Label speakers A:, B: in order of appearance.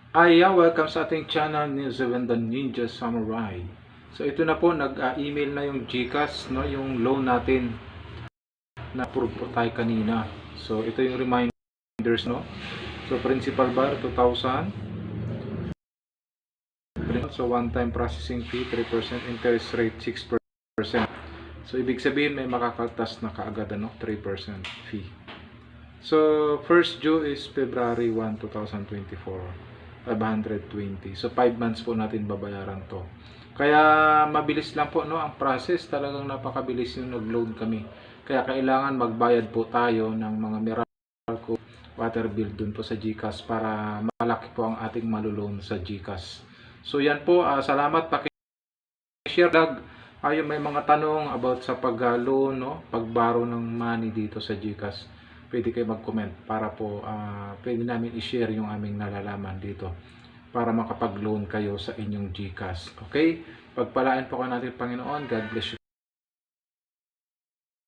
A: Welcome sa ating channel ni Zeven the Ninja Samurai. So ito na po, nag-email na yung GCash, no, yung loan natin na approve po tayo kanina. So ito yung reminders, no. So principal bar 2,000. So one time processing fee 3%, interest rate 6%. So ibig sabihin may makakaltas na kaagad, ano, 3% fee. So first due is February 1, 2024. 520. So 5 months po natin babayaran to. Kaya mabilis lang po, no, ang process. Talagang napakabilis yung nag-loan kami. Kaya kailangan magbayad po tayo ng mga Meralco water bill dun po sa GCash para malaki po ang ating maluloan sa GCash. So yan po, salamat, paki-share dag. Ayun, may mga tanong about sa pag-loan, no, pag-borrow ng money dito sa GCash. Pwede kayo mag-comment para po pwede namin i-share yung aming nalalaman dito para makapag-loan kayo sa inyong GCash. Okay? Pagpalain po ka natin, Panginoon. God bless you.